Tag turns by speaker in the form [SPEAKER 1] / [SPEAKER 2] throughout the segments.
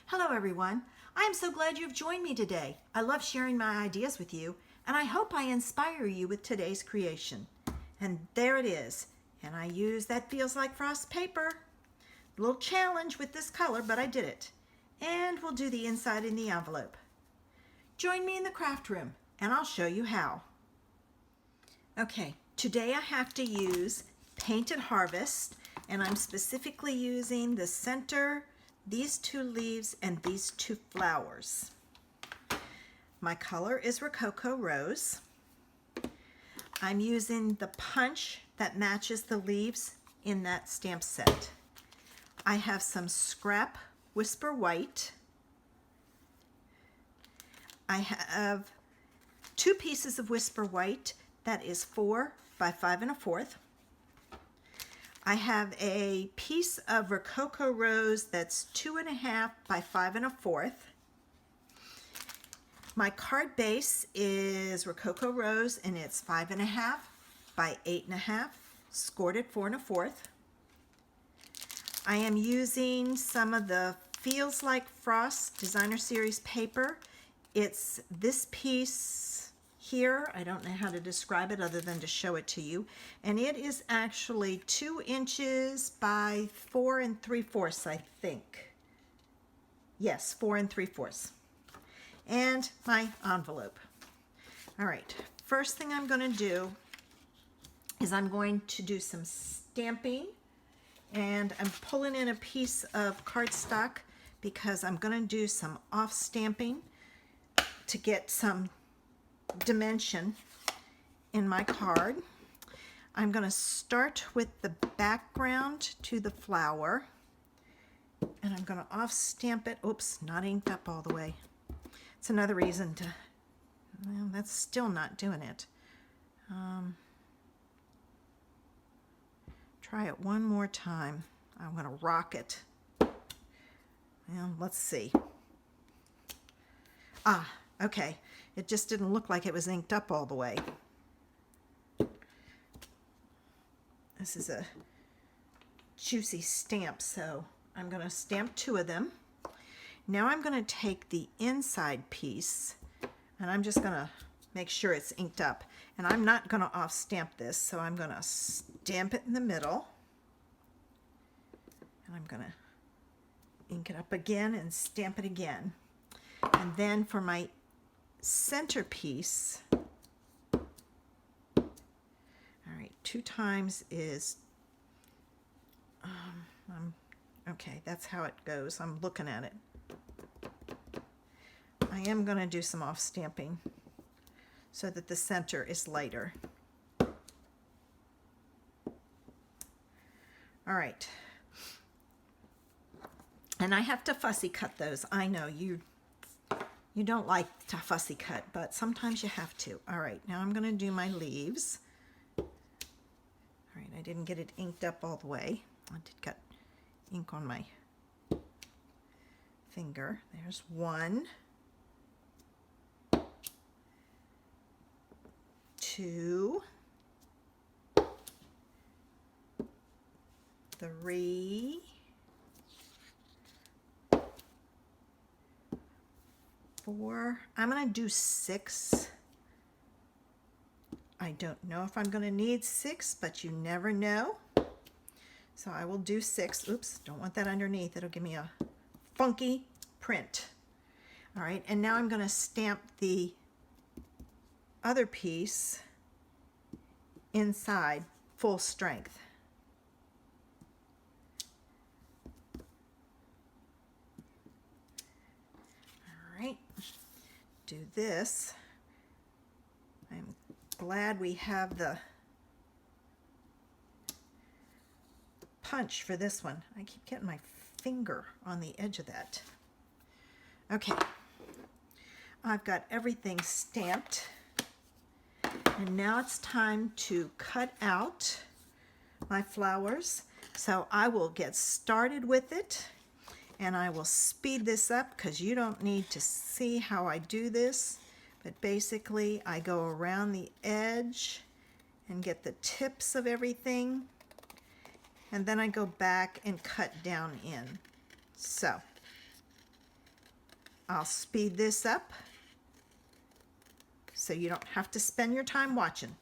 [SPEAKER 1] Hello everyone. I am so glad you've joined me today. I love sharing my ideas with you, and I hope I inspire you with today's creation. And there it is. And I use that feels like frost paper. A little challenge with this color, but I did it. And we'll do the inside in the envelope. Join me in the craft room, and I'll show you how. Okay, today I have to use Painted Harvest, and I'm specifically using the center, these two leaves, and these two flowers. My color is Ricoco Rose. I'm using the punch that matches the leaves in that stamp set. I have some scrap Whisper White. I have 2 pieces of Whisper White that is 4 by 5 1/4. I have a piece of Ricoco Rose that's 2 1/2 by 5 1/4. My card base is Ricoco Rose and it's 5 1/2 by 8 1/2, scored at 4 1/4. I am using some of the Feels Like Frost Designer Series paper. It's this piece here. I don't know how to describe it other than to show it to you. And it is actually 2 inches by 4 3/4, I think. Yes, 4 3/4. And my envelope. All right, first thing I'm going to do is I'm going to do some stamping, and I'm pulling in a piece of cardstock because I'm going to do some off stamping to get some dimension in my card. I'm going to start with the background to the flower, and I'm going to off stamp it. Oops, not inked up all the way. It's another reason to, well, that's still not doing it. Try it one more time. I'm going to rock it. Well, let's see. Okay. It just didn't look like it was inked up all the way. This is a juicy stamp, so I'm going to stamp 2 of them. Now I'm going to take the inside piece, and I'm just going to make sure it's inked up. And I'm not going to off stamp this, so I'm going to stamp it in the middle. And I'm going to ink it up again and stamp it again. And then for my centerpiece, all right, 2 times is, okay, that's how it goes. I'm looking at it. I am going to do some off stamping so that the center is lighter. All right. And I have to fussy cut those. I know you don't like to fussy cut, but sometimes you have to. All right, now I'm going to do my leaves. All right, I didn't get it inked up all the way. I did got ink on my finger. There's 1, 2, 3, 4. I'm going to do 6. I don't know if I'm going to need 6, but you never know. So I will do 6. Oops, don't want that underneath. It'll give me a funky print. All right, and now I'm going to stamp the other piece inside full strength. All right, do this. I'm glad we have the punch for this one. I keep getting my finger on the edge of that. Okay, I've got everything stamped, and now it's time to cut out my flowers. So I will get started with it, and I will speed this up because you don't need to see how I do this, but basically I go around the edge and get the tips of everything, and then I go back and cut down in. So I'll speed this up so you don't have to spend your time watching.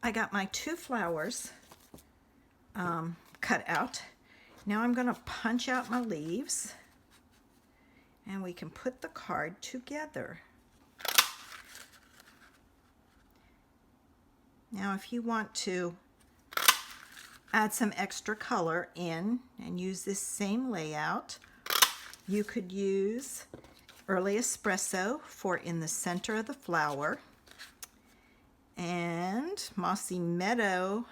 [SPEAKER 1] I got my 2 flowers cut out. Now I'm going to punch out my leaves and we can put the card together. Now if you want to add some extra color in and use this same layout, you could use Early Espresso for in the center of the flower, and Mossy Meadow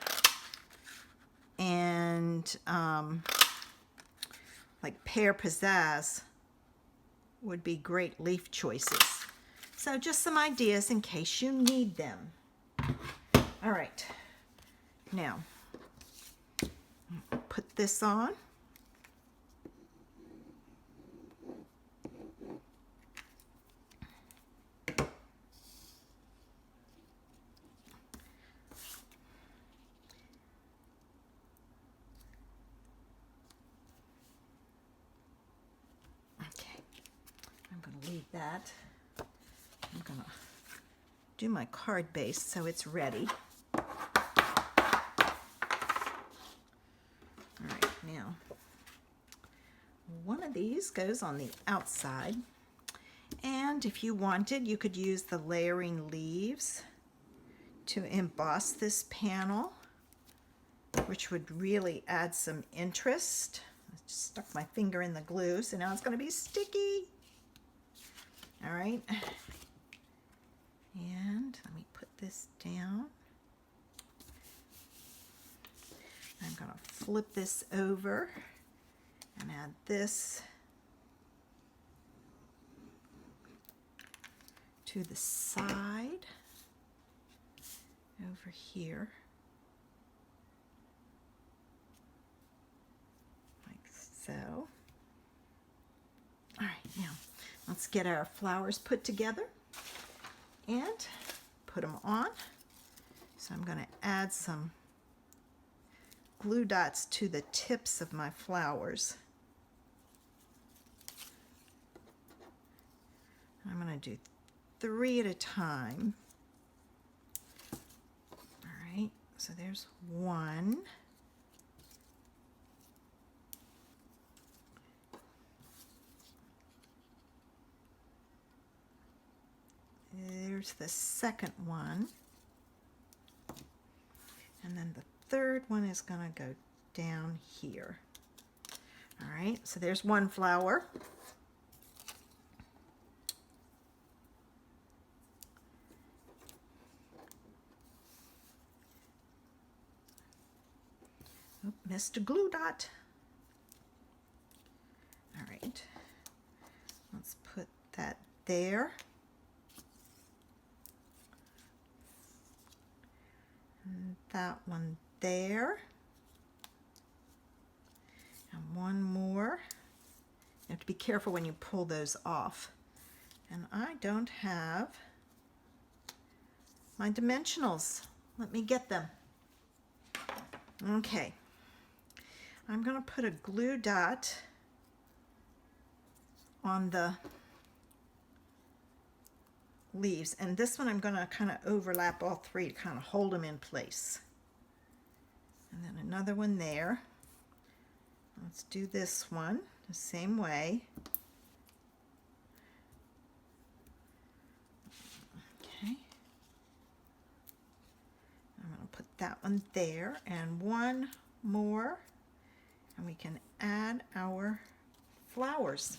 [SPEAKER 1] and like Pear Pizzazz would be great leaf choices. So just some ideas in case you need them. All right, now put this on. Leave that. I'm gonna do my card base so it's ready. All right, now one of these goes on the outside, and if you wanted, you could use the layering leaves to emboss this panel, which would really add some interest. I just stuck my finger in the glue, so now it's going to be sticky. All right, and let me put this down. I'm going to flip this over and add this to the side over here, like so. All right, now let's get our flowers put together and put them on. So I'm going to add some glue dots to the tips of my flowers. I'm going to do 3 at a time. All right, so there's 1. There's the second one. And then the third one is going to go down here. All right, so there's 1 flower. Oh, missed a glue dot. All right, let's put that there. And that one there. And 1 more. You have to be careful when you pull those off. And I don't have my dimensionals. Let me get them. Okay. I'm going to put a glue dot on the leaves, and this one I'm going to kind of overlap all 3 to kind of hold them in place. And then another one there. Let's do this one the same way. Okay. I'm going to put that one there and 1 more, and we can add our flowers.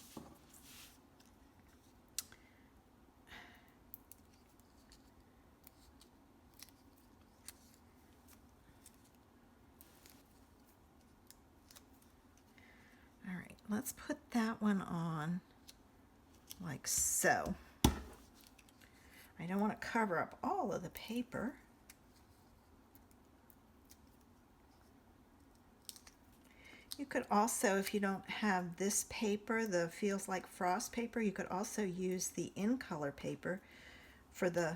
[SPEAKER 1] All right, let's put that one on like so. I don't want to cover up all of the paper. You could also, if you don't have this paper, the feels like frost paper, you could also use the in color paper for the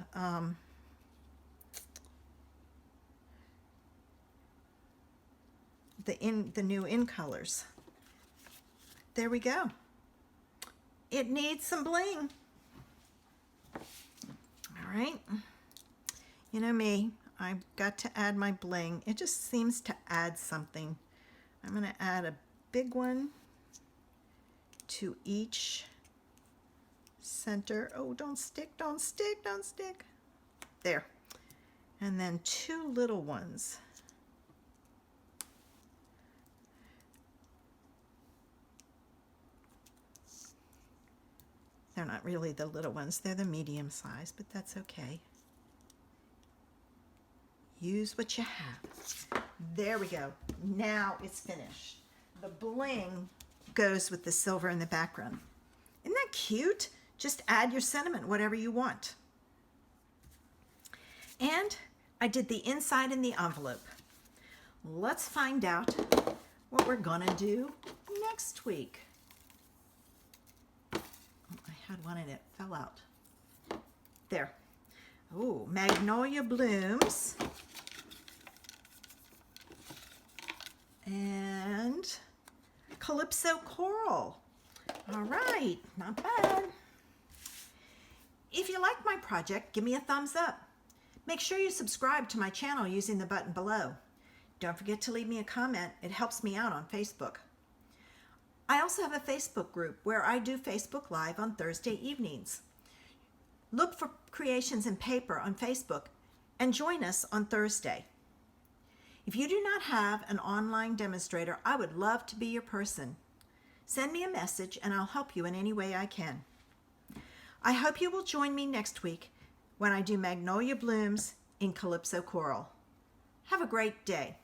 [SPEAKER 1] new in colors. There we go. It needs some bling. All right. You know me, I've got to add my bling. It just seems to add something. I'm going to add a big one to each center. Oh, don't stick, don't stick, don't stick. There. And then 2 little ones. They're not really the little ones, they're the medium size, but that's okay. Use what you have. There we go. Now it's finished. The bling goes with the silver in the background. Isn't that cute? Just add your sentiment, whatever you want. And I did the inside in the envelope. Let's find out what we're gonna do next week. Oh, I had one and it fell out. There. Oh, magnolia blooms. And Calypso coral. All right, not bad. If you like my project, give me a thumbs up. Make sure you subscribe to my channel using the button below. Don't forget to leave me a comment. It helps me out on Facebook. I also have a Facebook group where I do Facebook Live on Thursday evenings. Look for Creations in Paper on Facebook and join us on Thursday. If you do not have an online demonstrator, I would love to be your person. Send me a message and I'll help you in any way I can. I hope you will join me next week when I do magnolia blooms in Calypso coral. Have a great day.